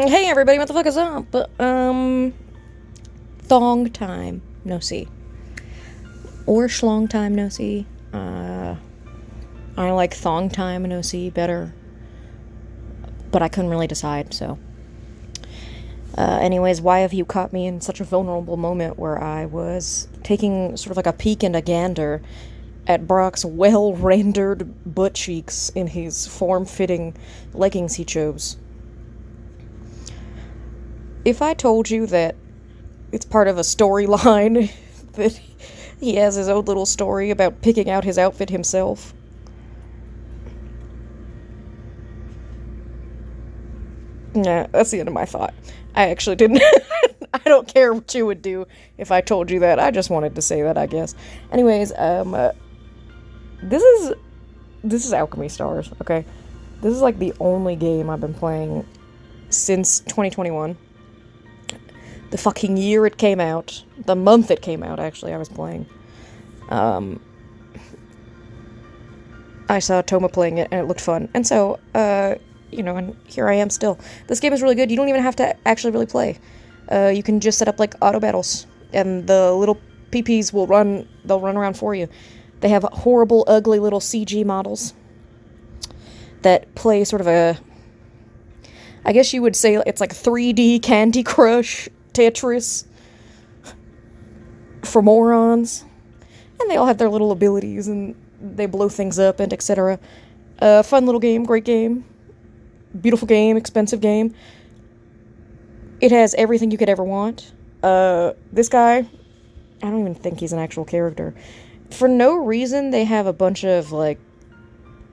Hey everybody, what the fuck is up? Thong time, no see. Or schlong time, no see. I like thong time, no see better. But I couldn't really decide, so. Anyways, why have you caught me in such a vulnerable moment where I was taking sort of like a peek and a gander at Brock's well-rendered butt cheeks in his form-fitting leggings he chose? If I told you that it's part of a storyline, that he has his own little story about picking out his outfit himself. Nah, that's the end of my thought. I actually didn't. I don't care what you would do if I told you that. I just wanted to say that, I guess. Anyways, this is Alchemy Stars, okay? This is like the only game I've been playing since 2021. The fucking year it came out. The month it came out, actually, I was playing. I saw Toma playing it, and it looked fun. And so, and here I am still. This game is really good. You don't even have to actually really play. You can just set up, like, auto battles, and the little PPs they'll run around for you. They have horrible, ugly little CG models that play sort of I guess you would say it's like 3D Candy Crush Tetris for morons. And they all have their little abilities, and they blow things up, and etc. Fun little game, great game. Beautiful game, expensive game. It has everything you could ever want. This guy, I don't even think he's an actual character. For no reason, they have a bunch of, like,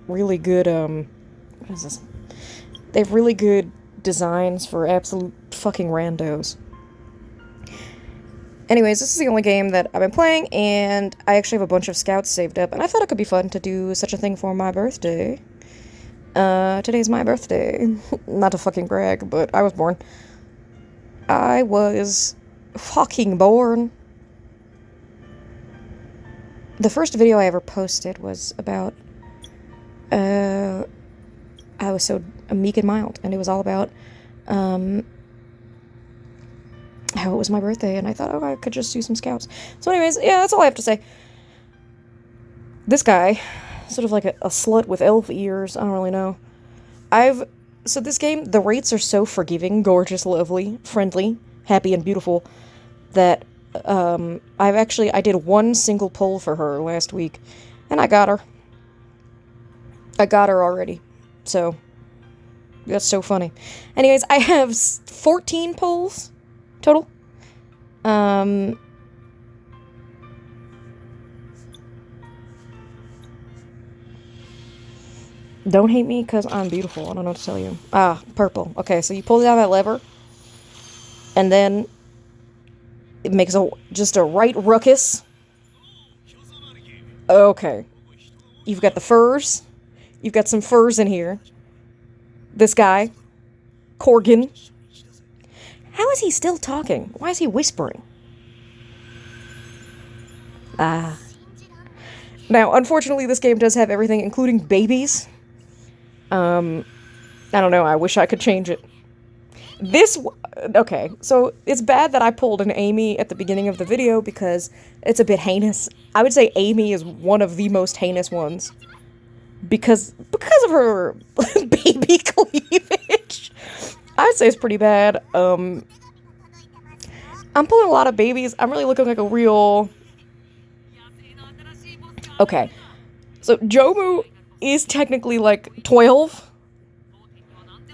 really good, what is this? They have really good designs for absolute fucking randos. Anyways, this is the only game that I've been playing, and I actually have a bunch of scouts saved up, and I thought it could be fun to do such a thing for my birthday. Today's my birthday. Not to fucking brag, but I was born. I was fucking born. The first video I ever posted was about, I was so meek and mild, and it was all about, how it was my birthday, and I thought, oh, I could just do some scouts. So anyways, yeah, that's all I have to say. This guy, sort of like a slut with elf ears, I don't really know. So this game, the rates are so forgiving, gorgeous, lovely, friendly, happy, and beautiful, that, I did one single poll for her last week, and I got her. I got her already. So, that's so funny. Anyways, I have 14 polls total. Don't hate me because I'm beautiful. I don't know what to tell you. Ah, purple. Okay, so you pull down that lever, and then it makes just a right ruckus. Okay. You've got the furs. You've got some furs in here. This guy. Corgan. How is he still talking? Why is he whispering? Ah. Now, unfortunately, this game does have everything, including babies. I don't know, I wish I could change it. Okay, so it's bad that I pulled an Amy at the beginning of the video because it's a bit heinous. I would say Amy is one of the most heinous ones. Because of her baby cleavage. I'd say it's pretty bad. I'm pulling a lot of babies. I'm really looking like a real... Okay. So, Jomu is technically, like, 12.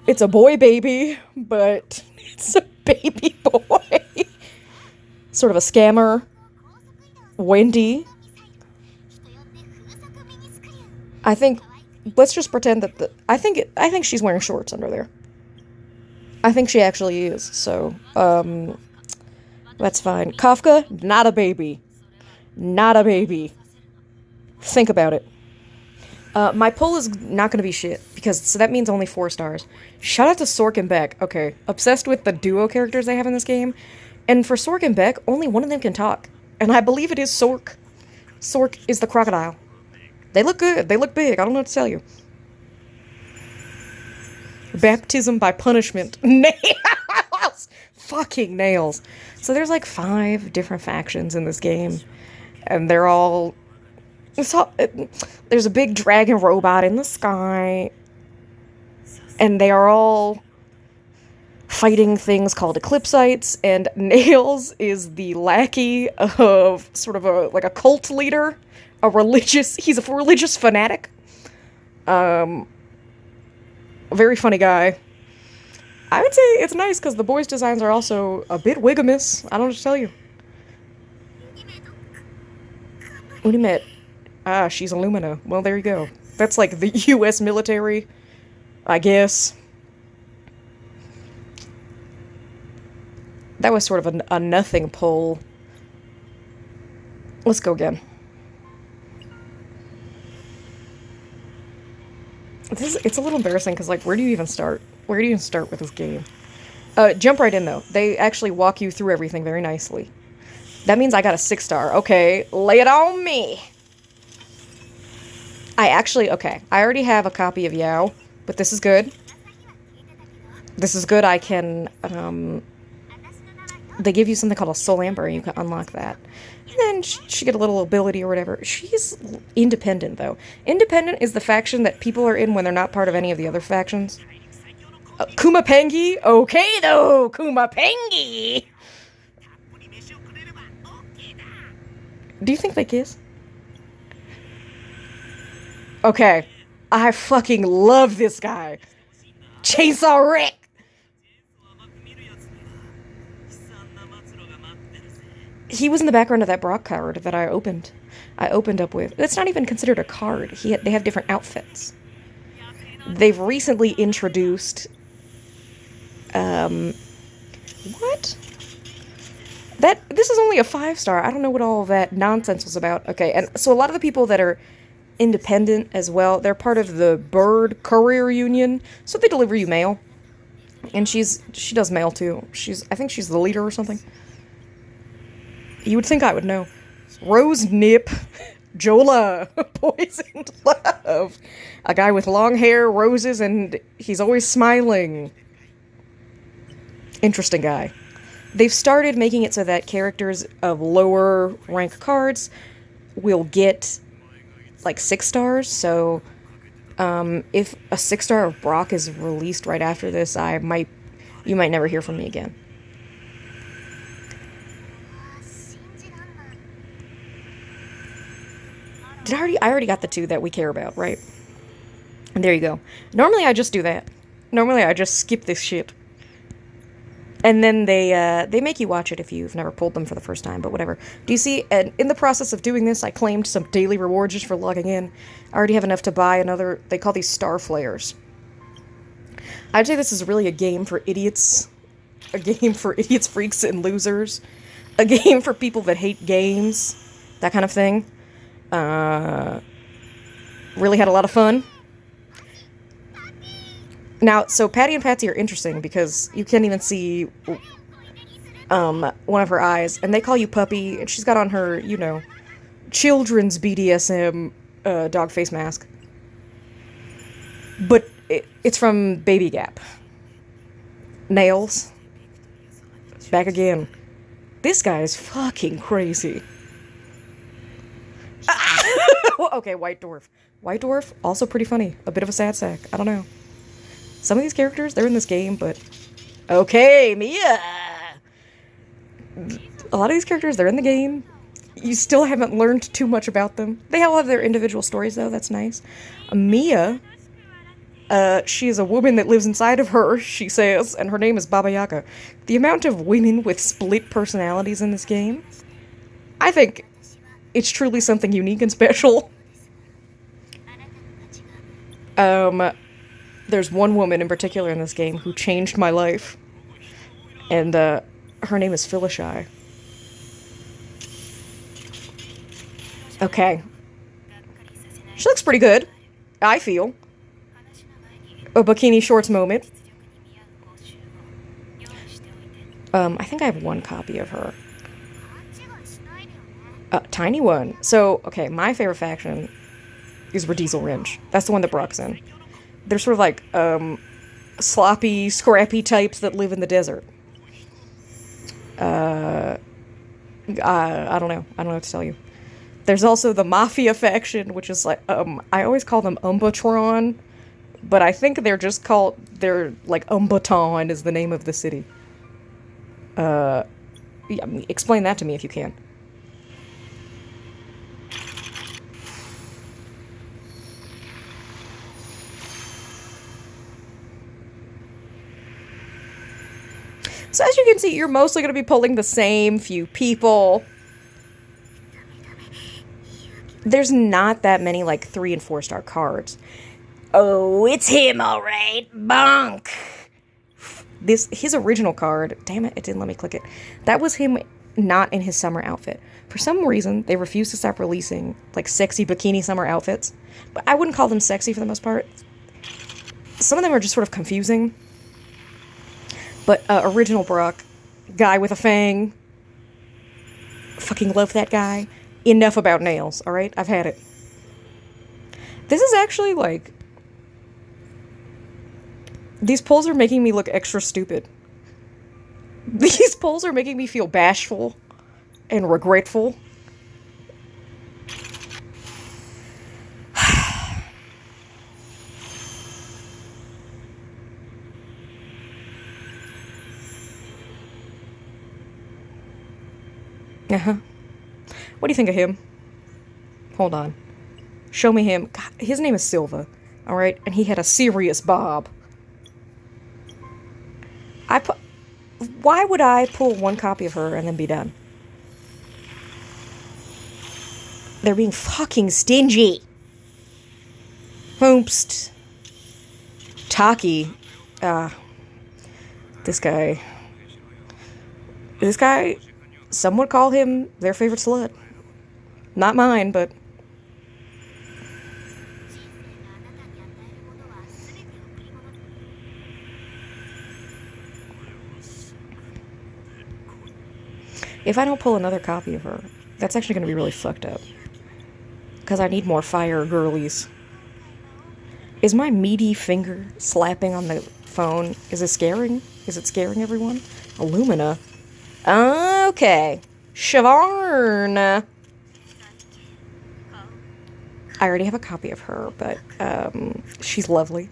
It's a boy baby, but it's a baby boy. Sort of a scammer. Wendy. I think... Let's just pretend that I think she's wearing shorts under there. I think she actually is, so, that's fine. Kafka, not a baby. Not a baby. Think about it. My poll is not gonna be shit, so that means only 4 stars. Shout out to Sork and Beck. Okay, obsessed with the duo characters they have in this game. And for Sork and Beck, only one of them can talk. And I believe it is Sork. Sork is the crocodile. They look good. They look big. I don't know what to tell you. Baptism by punishment. Nails! Fucking nails. So there's like 5 different factions in this game. And they're all... there's a big dragon robot in the sky. And they are all fighting things called eclipsites. And Nails is the lackey of sort of a cult leader. He's a religious fanatic. A very funny guy. I would say it's nice because the boys' designs are also a bit wigamous. I don't know what to tell you. Unimet. Ah, she's a Lumina. Well, there you go. That's like the US military, I guess. That was sort of a nothing poll. Let's go again. It's a little embarrassing because, like, where do you even start? Where do you even start with this game? Jump right in, though. They actually walk you through everything very nicely. That means I got a 6-star. Okay, lay it on me! Okay, I already have a copy of Yao, but this is good. This is good. I can, they give you something called a Soul Amber, and you can unlock that. And then she get a little ability or whatever. She's independent, though. Independent is the faction that people are in when they're not part of any of the other factions. Kumapengi? Okay, though, Kumapengi! Do you think they kiss? Okay. I fucking love this guy. Chainsaw Rick! He was in the background of that Brock card that I opened up with. That's not even considered a card. They have different outfits. They've recently introduced... What? This is only a 5-star. I don't know what all that nonsense was about. Okay, and so a lot of the people that are independent as well, they're part of the Bird Courier Union, so they deliver you mail. And she does mail too. I think she's the leader or something. You would think I would know. Rose Nip, Jola, Poisoned Love. A guy with long hair, roses, and he's always smiling. Interesting guy. They've started making it so that characters of lower rank cards will get like 6 stars. So if a 6-star of Brock is released right after this, you might never hear from me again. I already got the 2 that we care about, right? And there you go. Normally I just do that. Normally I just skip this shit. And then they make you watch it if you've never pulled them for the first time, but whatever. Do you see, and in the process of doing this, I claimed some daily rewards just for logging in. I already have enough to buy another, they call these Star Flares. I'd say this is really a game for idiots. A game for idiots, freaks, and losers. A game for people that hate games. That kind of thing. Really had a lot of fun. Now, so Patty and Patsy are interesting because you can't even see one of her eyes, and they call you Puppy, and she's got on her, children's BDSM dog face mask. But it's from Baby Gap. Nails. Back again. This guy is fucking crazy. Okay, White Dwarf. White Dwarf, also pretty funny. A bit of a sad sack. I don't know. Some of these characters, they're in this game, but... Okay, Mia! A lot of these characters, they're in the game. You still haven't learned too much about them. They all have their individual stories, though. That's nice. Mia, she is a woman that lives inside of her, she says, and her name is Baba Yaga. The amount of women with split personalities in this game, I think it's truly something unique and special. There's one woman in particular in this game who changed my life. And, her name is Phyllishy. Okay. She looks pretty good, I feel. A bikini shorts moment. I think I have one copy of her. Tiny one. So, okay, my favorite faction is Radiesel Ringe. That's the one that Brock's in. They're sort of like, sloppy, scrappy types that live in the desert. I don't know. I don't know what to tell you. There's also the Mafia faction, which is like, I always call them Umbatron, but I think they're like Umbaton is the name of the city. Yeah, explain that to me if you can. So as you can see, you're mostly going to be pulling the same few people. There's not that many, like, 3 and 4 star cards. Oh, it's him, alright. Bonk. His original card, damn it, it didn't let me click it. That was him not in his summer outfit. For some reason, they refused to stop releasing, like, sexy bikini summer outfits. But I wouldn't call them sexy for the most part. Some of them are just sort of confusing. But original Brock, guy with a fang. Fucking love that guy. Enough about nails, alright? I've had it. This is actually, like... These pulls are making me look extra stupid. These pulls are making me feel bashful and regretful. Uh-huh. What do you think of him? Hold on. Show me him. God, his name is Silva, alright? And he had a serious bob. Why would I pull one copy of her and then be done? They're being fucking stingy. Hoopst. Taki. This guy, some would call him their favorite slut. Not mine, but... If I don't pull another copy of her, that's actually going to be really fucked up. Because I need more fire girlies. Is my meaty finger slapping on the phone, is it scaring? Is it scaring everyone? Illumina. Okay. Siobhan. I already have a copy of her, but she's lovely.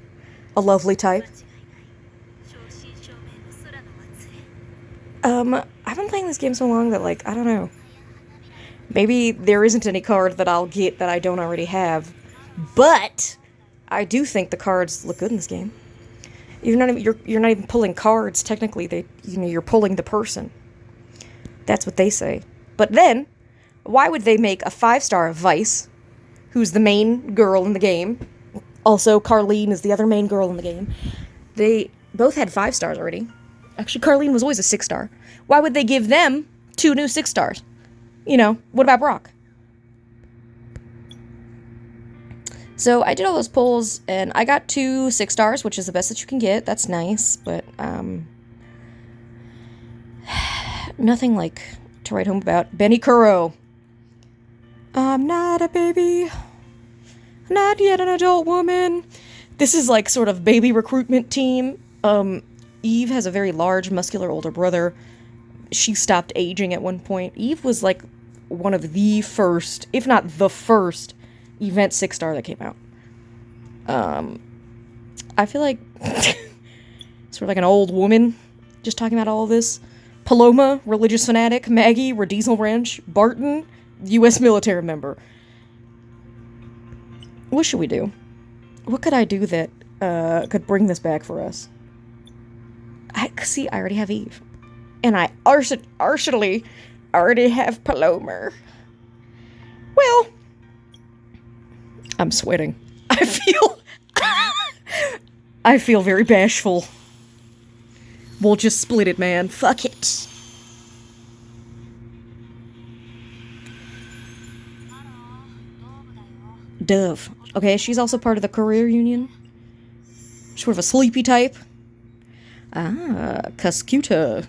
A lovely type. I've been playing this game so long that, like, I don't know. Maybe there isn't any card that I'll get that I don't already have. But I do think the cards look good in this game. You're not even pulling cards, technically. You're pulling the person. That's what they say. But then, why would they make a 5-star Vice, who's the main girl in the game? Also, Carlene is the other main girl in the game. They both had 5 stars already. Actually, Carlene was always a 6-star. Why would they give them 2 new 6 stars? You know, what about Brock? So I did all those pulls, and I got 2 6 stars, which is the best that you can get. That's nice, but nothing like to write home about. Benny Kuro. I'm not a baby. Not yet an adult woman. This is like sort of baby recruitment team. Eve has a very large, muscular older brother. She stopped aging at one point. Eve was like one of the first, if not the first, event 6-star that came out. I feel like sort of like an old woman just talking about all of this. Paloma, religious fanatic. Maggie, Radiesel Wrench. Barton, U.S. military member. What should we do? What could I do that could bring this back for us? I already have Eve. And I arsenally already have Paloma. Well, I'm sweating. I feel very bashful. We'll just split it, man. Fuck it. Dove. Okay, she's also part of the career union. Sort of a sleepy type. Ah, Cascuta.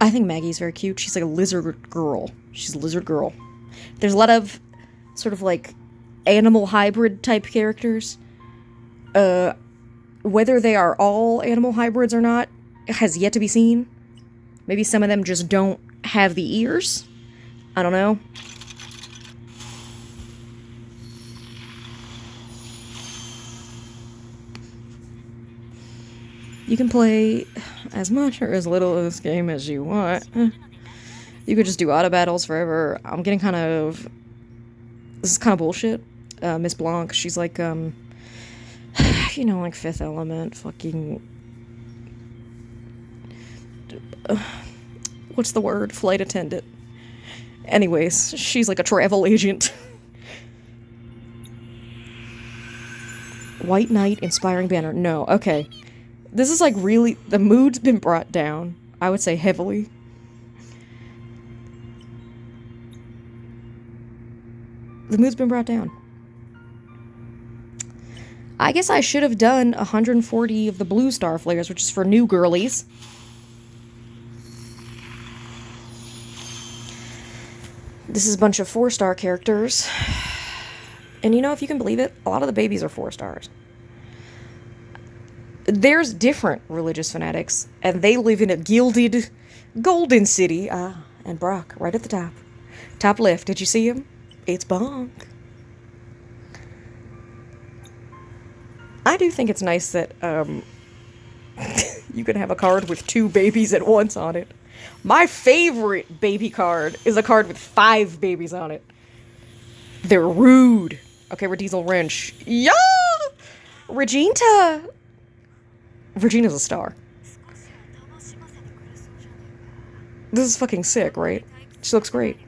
I think Maggie's very cute. She's like a lizard girl. She's a lizard girl. There's a lot of sort of like animal hybrid type characters. Whether they are all animal hybrids or not has yet to be seen. Maybe some of them just don't have the ears. I don't know. You can play as much or as little of this game as you want. You could just do auto battles forever. I'm getting kind of... This is kind of bullshit. Miss Blanc, she's like, you know, like Fifth Element, fucking... what's the word? Flight attendant. Anyways, she's like a travel agent. White Knight, inspiring banner. No, okay. This is like really... The mood's been brought down. I would say heavily. The mood's been brought down. I guess I should have done 140 of the blue star flares, which is for new girlies. This is a bunch of 4-star characters. And you know, if you can believe it, a lot of the babies are 4 stars. There's different religious fanatics, and they live in a gilded, golden city. And Brock, right at the top. Top left, did you see him? It's Bonk. I do think it's nice that, you can have a card with 2 babies at once on it. My favorite baby card is a card with 5 babies on it. They're rude. Okay, we're Diesel Wrench. Yeah! Regina! Regina's a star. This is fucking sick, right? She looks great.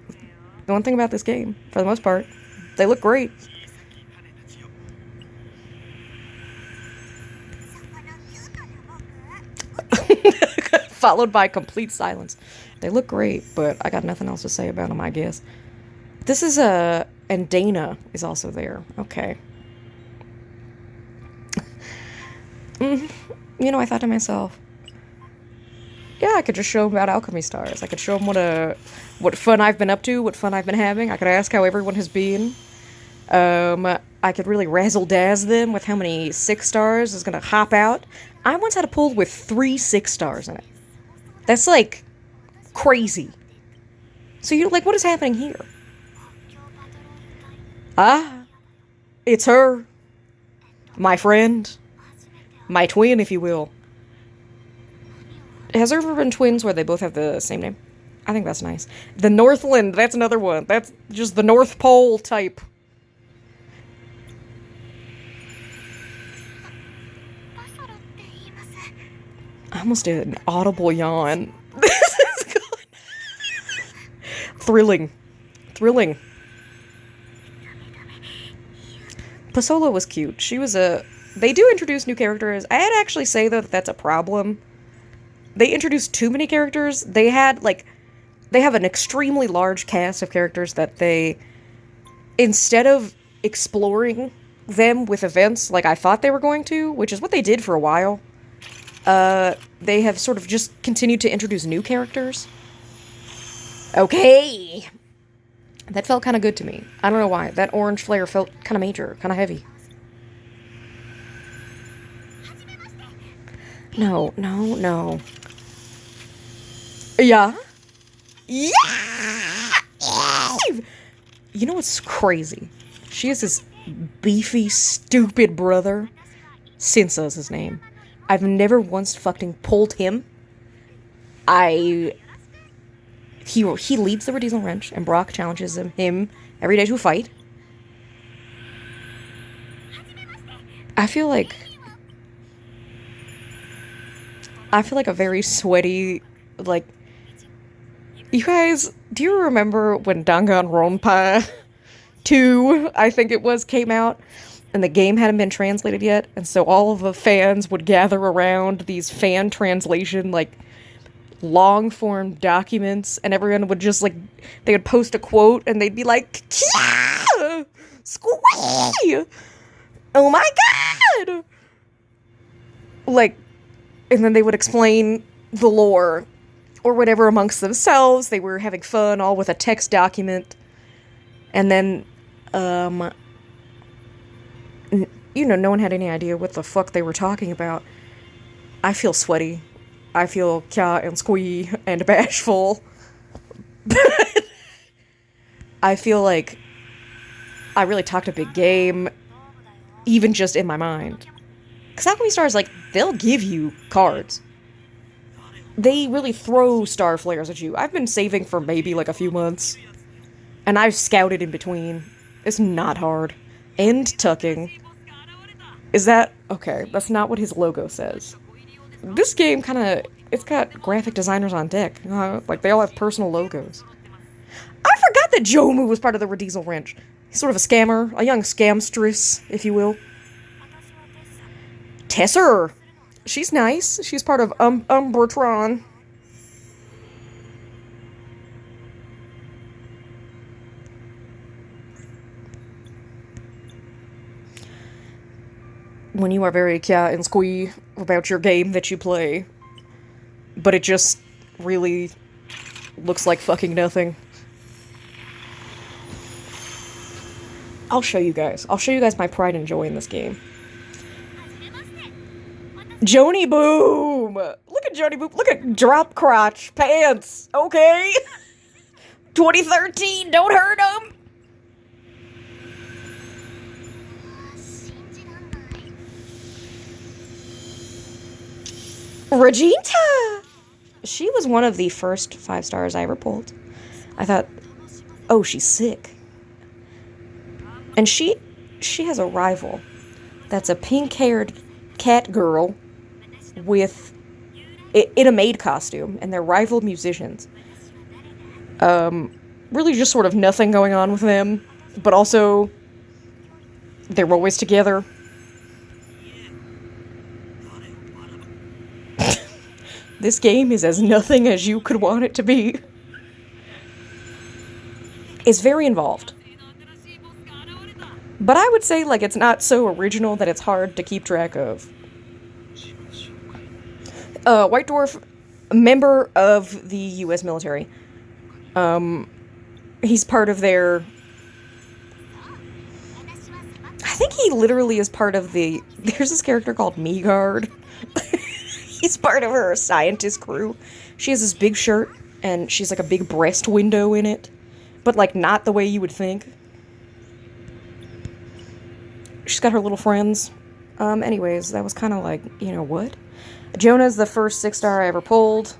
The one thing about this game, for the most part, they look great. Followed by complete silence. They look great, but I got nothing else to say about them, I guess. This is and Dana is also there. Okay. You know, I thought to myself, yeah, I could just show them about alchemy stars. I could show them what fun I've been up to, what fun I've been having. I could ask how everyone has been. I could really razzle-dazz them with how many 6 stars is gonna hop out. I once had a pull with 3 6 stars in it. That's, like, crazy. So you're like, what is happening here? It's her. My friend. My twin, if you will. Has there ever been twins where they both have the same name? I think that's nice. The Northland, that's another one. That's just the North Pole type. I almost did an audible yawn. This is good. Thrilling. Thrilling. Pasola was cute. She was They do introduce new characters. I'd actually say, though, that that's a problem. They introduced too many characters. They have an extremely large cast of characters that they, instead of exploring them with events like I thought they were going to, which is what they did for a while, they have sort of just continued to introduce new characters. Okay. That felt kind of good to me. I don't know why. That orange flare felt kind of major, kind of heavy. No. Yeah? Yeah! You know what's crazy? She has this beefy, stupid brother. Sinsa's his name. I've never once fucking pulled him. He leads the Diesel Wrench, and Brock challenges him every day to a fight. I feel like a very sweaty, like... You guys, do you remember when Danganronpa 2, I think it was, came out? And the game hadn't been translated yet, and so all of the fans would gather around these fan translation, like, long-form documents, and everyone would just, like, they would post a quote, and they'd be like, yeah! Squee! Oh my god! Like, and then they would explain the lore, or whatever amongst themselves. They were having fun, all with a text document. And then, No one had any idea what the fuck they were talking about. I feel sweaty. I feel kya and squee and bashful. I feel like I really talked a big game, even just in my mind. Because Alchemy Stars, like, they'll give you cards. They really throw star flares at you. I've been saving for maybe like a few months. And I've scouted in between. It's not hard. End tucking. Is that... Okay, that's not what his logo says. This game kind of... It's got graphic designers on deck. Like, they all have personal logos. I forgot that Jomu was part of the Rediesel Wrench. He's sort of a scammer. A young scamstress, if you will. Tesser! She's nice. She's part of Umbratron. When you are very kya and squee about your game that you play, but it just really looks like fucking nothing. I'll show you guys. I'll show you guys my pride and joy in this game. Joni Boom! Look at Joni Boom. Look at drop crotch pants. Okay? 2013, don't hurt them. Regina! She was one of the first 5 stars I ever pulled. I thought, oh, she's sick. And she has a rival that's a pink-haired cat girl with in a maid costume, and they're rival musicians. Really just sort of nothing going on with them, but also they're always together. This game is as nothing as you could want it to be. It's very involved. But I would say, like, it's not so original that it's hard to keep track of. White Dwarf, member of the U.S. military. He's part of their... I think he literally is part of the... There's this character called Meagard. He's part of her scientist crew. She has this big shirt, and she's like a big breast window in it. But, like, not the way you would think. She's got her little friends. Anyways, that was kind of like, you know, what? Jonah's the first 6-star I ever pulled.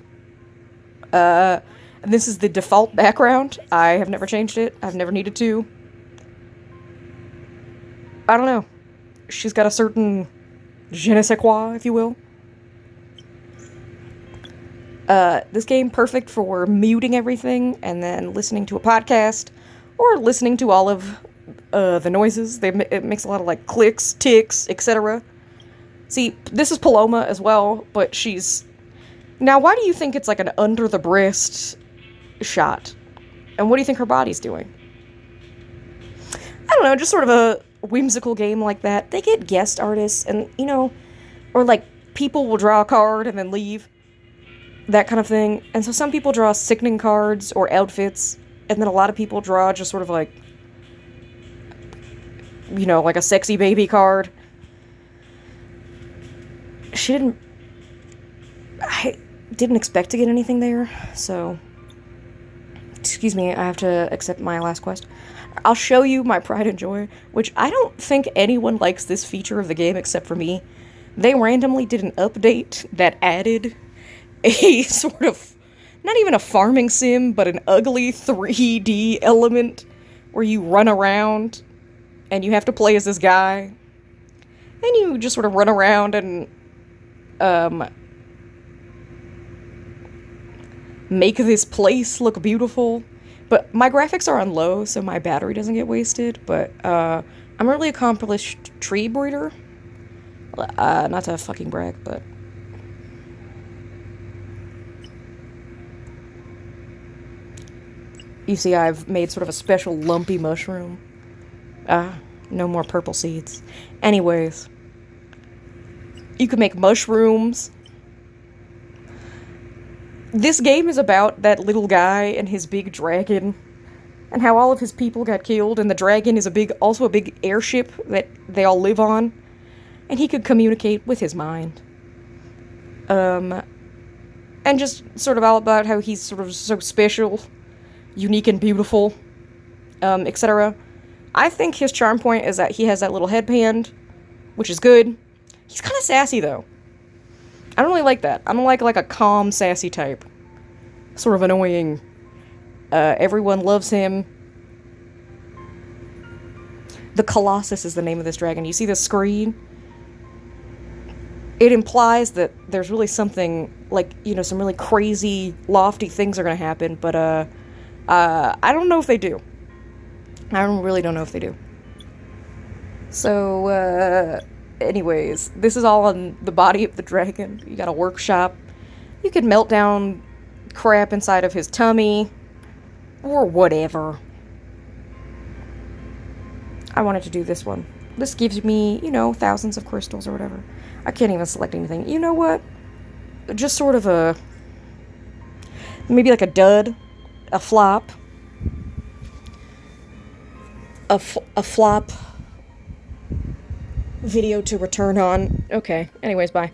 And this is the default background. I have never changed it. I've never needed to. I don't know. She's got a certain je ne sais quoi, if you will. This game, perfect for muting everything and then listening to a podcast or listening to all of the noises. It makes a lot of, like, clicks, ticks, etc. See, this is Paloma as well, but she's... Now, why do you think it's like an under-the-breast shot? And what do you think her body's doing? I don't know, just sort of a whimsical game like that. They get guest artists and, you know, or, like, people will draw a card and then leave. That kind of thing. And so some people draw sickening cards or outfits, and then a lot of people draw just sort of like, you know, like a sexy baby card. I didn't expect to get anything there, so... Excuse me, I have to accept my last quest. I'll show you my pride and joy, which I don't think anyone likes this feature of the game except for me. They randomly did an update that added a sort of, not even a farming sim, but an ugly 3D element where you run around and you have to play as this guy. And you just sort of run around and make this place look beautiful. But my graphics are on low, so my battery doesn't get wasted. But I'm a really accomplished tree breeder. Not to fucking brag, but... You see, I've made sort of a special lumpy mushroom. No more purple seeds. Anyways. You can make mushrooms. This game is about that little guy and his big dragon. and how all of his people got killed, and the dragon is also a big airship that they all live on, and he could communicate with his mind. And just sort of all about how he's sort of so special, unique and beautiful, etc. I think his charm point is that he has that little headband, which is good. He's kind of sassy, though. I don't really like that. I don't like a calm, sassy type. Sort of annoying. Everyone loves him. The Colossus is the name of this dragon. You see the screen? It implies that there's really something, like, some really crazy, lofty things are gonna happen, but, I don't know if they do. I really don't know if they do. So, anyways, this is all on the body of the dragon. You got a workshop. You can melt down crap inside of his tummy, or whatever. I wanted to do this one. This gives me, thousands of crystals or whatever. I can't even select anything. You know what? Just sort of maybe like a dud, a flop, a flop video to return on. Okay, anyways, bye.